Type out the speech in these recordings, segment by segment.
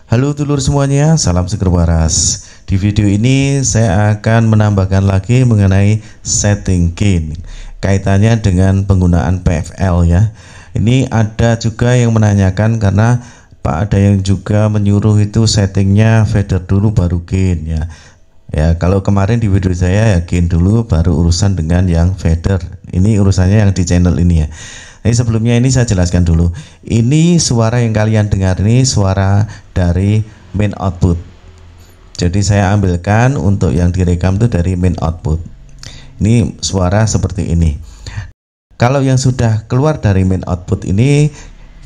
Halo dulur semuanya, salam seger waras. Di video ini saya akan menambahkan lagi mengenai setting gain kaitannya dengan penggunaan PFL ya. Ini ada juga yang menanyakan karena Pak ada yang juga menyuruh itu settingnya fader dulu baru gain ya. Ya kalau kemarin di video saya ya gain dulu baru urusan dengan yang fader. Ini urusannya yang di channel ini ya. Jadi sebelumnya ini saya jelaskan dulu. Ini suara yang kalian dengar ini suara dari main output. Jadi saya ambilkan untuk yang direkam itu dari main output. Ini suara seperti ini. Kalau yang sudah keluar dari main output ini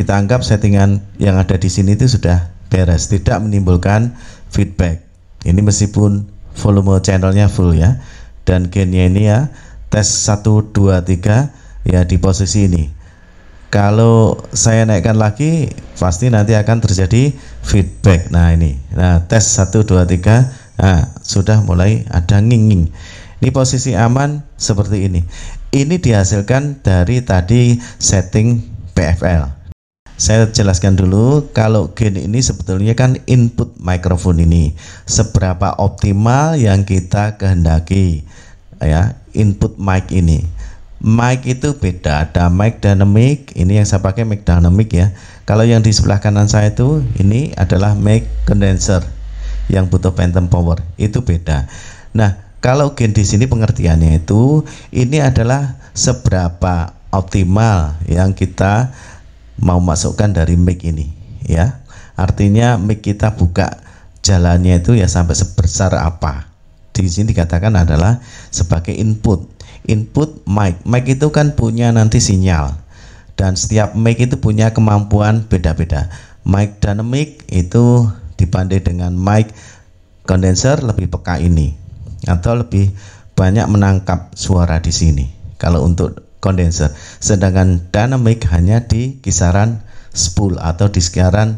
kita anggap settingan yang ada di sini itu sudah beres, tidak menimbulkan feedback. Ini meskipun volume channelnya full ya. Dan gainnya ini ya tes 1 2 3 ya di posisi ini. Kalau saya naikkan lagi pasti nanti akan terjadi feedback. Nah ini, nah tes 1 2 3, nah sudah mulai ada nging-nging. Ini posisi aman seperti ini. Ini dihasilkan dari tadi setting PFL. Saya jelaskan dulu, kalau gain ini sebetulnya kan input mikrofon ini seberapa optimal yang kita kehendaki ya, input mic ini. Mic itu beda, ada mic dynamic, ini yang saya pakai mic dynamic ya. Kalau yang di sebelah kanan saya itu ini adalah mic condenser yang butuh phantom power, itu beda. Nah, kalau gain di sini pengertiannya itu ini adalah seberapa optimal yang kita mau masukkan dari mic ini ya. Artinya mic kita buka jalannya itu ya sampai sebesar apa. Di sini dikatakan adalah sebagai input mic. Mic itu kan punya nanti sinyal dan setiap mic itu punya kemampuan beda-beda. Mic dynamic itu dibanding dengan mic condenser lebih peka ini atau lebih banyak menangkap suara di sini kalau untuk condenser, sedangkan dynamic hanya di kisaran spool atau di kisaran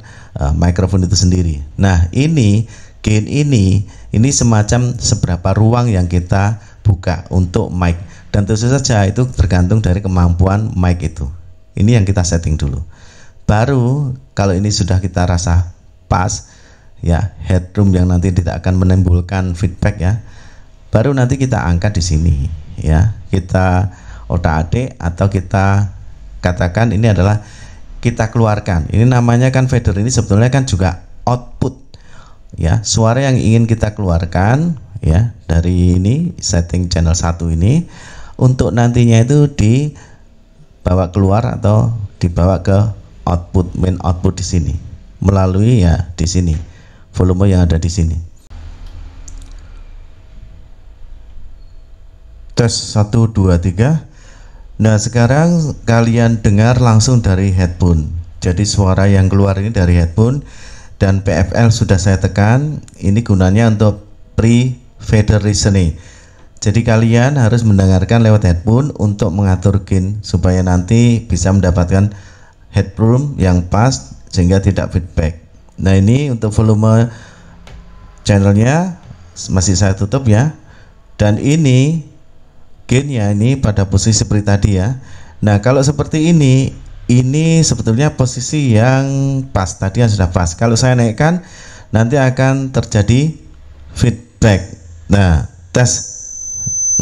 mikrofon itu sendiri. Nah ini gain ini semacam seberapa ruang yang kita buka untuk mic, dan tentu saja itu tergantung dari kemampuan mic itu. Ini yang kita setting dulu. Baru kalau ini sudah kita rasa pas ya, headroom yang nanti tidak akan menimbulkan feedback ya, baru nanti kita angkat di sini ya, kita otak-atik atau kita katakan ini adalah kita keluarkan. Ini namanya kan fader, ini sebetulnya kan juga output ya, suara yang ingin kita keluarkan ya dari ini setting channel 1 ini untuk nantinya itu dibawa keluar atau dibawa ke output, main output di sini melalui ya di sini volume yang ada di sini. Tes 1 2 3. Nah sekarang kalian dengar langsung dari headphone. Jadi suara yang keluar ini dari headphone dan PFL sudah saya tekan. Ini gunanya untuk pre-fader listening. Jadi kalian harus mendengarkan lewat headphone untuk mengatur gain supaya nanti bisa mendapatkan headroom yang pas sehingga tidak feedback. Nah ini untuk volume channelnya masih saya tutup ya, dan ini gainnya ini pada posisi seperti tadi ya. Nah kalau seperti ini sebetulnya posisi yang pas, tadi yang sudah pas. Kalau saya naikkan nanti akan terjadi feedback. Nah tes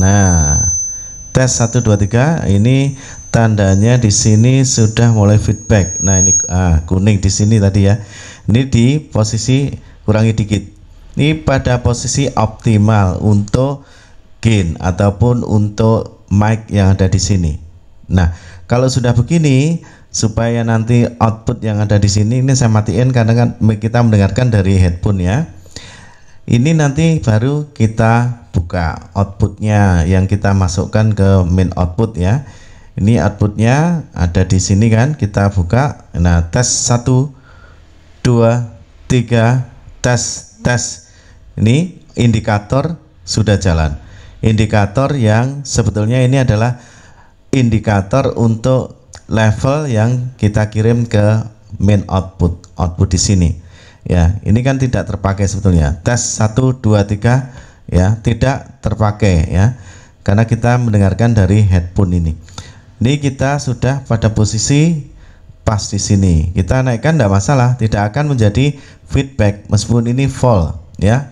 1 2 3 ini tandanya di sini sudah mulai feedback. Nah ini kuning di sini tadi ya, ini di posisi kurangi dikit, ini pada posisi optimal untuk gain ataupun untuk mic yang ada di sini. Nah kalau sudah begini, supaya nanti output yang ada di sini ini saya matiin karena kan kita mendengarkan dari headphone ya. Ini nanti baru kita buka outputnya yang kita masukkan ke main output ya. Ini outputnya ada di sini kan, kita buka. Nah tes 1 2 3 tes. Ini indikator sudah jalan. Indikator yang sebetulnya ini adalah indikator untuk level yang kita kirim ke main output di sini ya. Ini kan tidak terpakai sebetulnya. Tes 1 2 3 ya, tidak terpakai ya karena kita mendengarkan dari headphone ini. Ini kita sudah pada posisi pas di sini. Kita naikkan tidak masalah, tidak akan menjadi feedback meskipun ini full ya,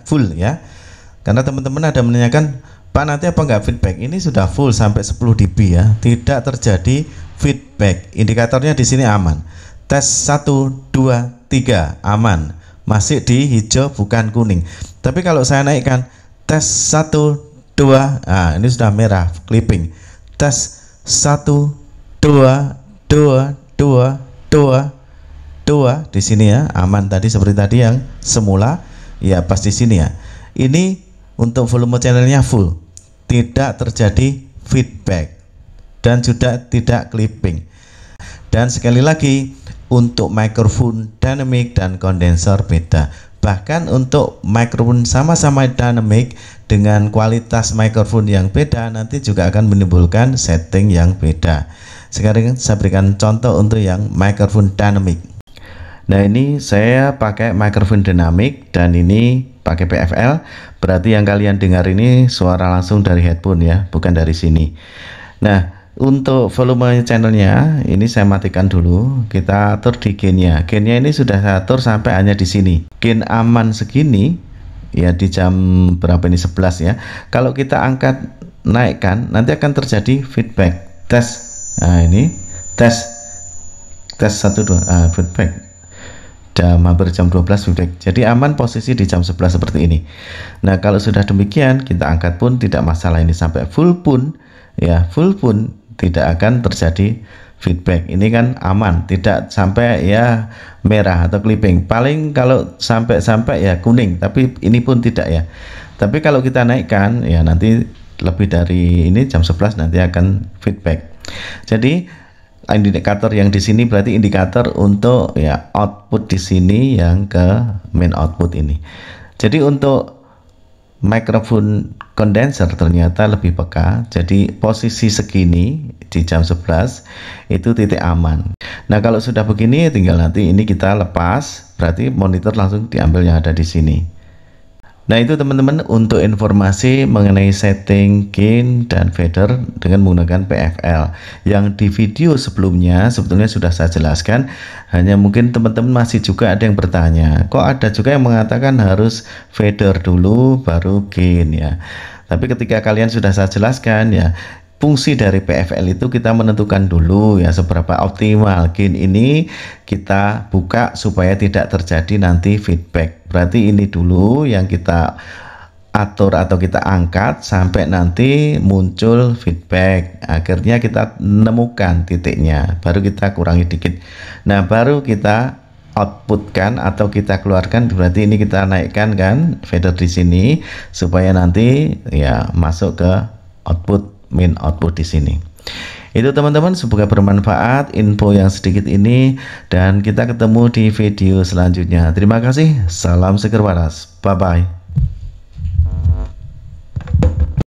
Karena teman-teman ada menanyakan, Pak nanti apa enggak feedback? Ini sudah full sampai 10 dB ya, tidak terjadi feedback. Indikatornya di sini aman. Tes 1 2 3 aman. Masih di hijau bukan kuning. Tapi kalau saya naikkan tes 1 2, ini sudah merah, clipping. Tes 1 2 di sini ya, aman tadi seperti tadi yang semula ya, pas di sini ya. Ini untuk volume channelnya full, tidak terjadi feedback dan juga tidak clipping. Dan sekali lagi untuk mikrofon dynamic dan kondensor beda. Bahkan untuk mikrofon sama-sama dynamic dengan kualitas mikrofon yang beda nanti juga akan menimbulkan setting yang beda. Sekarang saya berikan contoh untuk yang mikrofon dynamic. Nah ini saya pakai mikrofon dynamic dan ini pakai PFL, berarti yang kalian dengar ini suara langsung dari headphone ya, bukan dari sini. Nah untuk volume channelnya ini saya matikan dulu, kita atur di gainnya. Gainnya ini sudah saya atur sampai hanya di sini. Gain aman segini ya, di jam berapa ini, 11 ya. Kalau kita angkat naikkan nanti akan terjadi feedback. Tes. Nah ini tes 1 2 feedback. Hampir jam 12 feedback. Jadi aman posisi di jam 11 seperti ini. Nah kalau sudah demikian kita angkat pun tidak masalah, ini sampai full pun ya, full pun tidak akan terjadi feedback. Ini kan aman, tidak sampai ya merah atau clipping. Paling kalau sampai ya kuning, tapi ini pun tidak ya. Tapi kalau kita naikkan ya nanti lebih dari ini jam 11 nanti akan feedback. Jadi indikator yang di sini berarti indikator untuk ya output di sini yang ke main output ini. Jadi untuk mikrofon kondenser ternyata lebih peka. Jadi posisi segini di jam 11 itu titik aman. Nah kalau sudah begini tinggal nanti ini kita lepas, berarti monitor langsung diambil yang ada di sini. Nah itu teman-teman untuk informasi mengenai setting gain dan fader dengan menggunakan PFL. Yang di video sebelumnya sebetulnya sudah saya jelaskan, hanya mungkin teman-teman masih juga ada yang bertanya, kok ada juga yang mengatakan harus fader dulu baru gain ya. Tapi ketika kalian sudah saya jelaskan ya, fungsi dari PFL itu kita menentukan dulu ya seberapa optimal gain ini kita buka supaya tidak terjadi nanti feedback. Berarti ini dulu yang kita atur atau kita angkat sampai nanti muncul feedback. Akhirnya kita menemukan titiknya, baru kita kurangi dikit. Nah baru kita outputkan atau kita keluarkan, berarti ini kita naikkan kan fader di sini supaya nanti ya masuk ke output main output di sini. Itu teman-teman, semoga bermanfaat info yang sedikit ini dan kita ketemu di video selanjutnya. Terima kasih. Salam seger waras. Bye bye.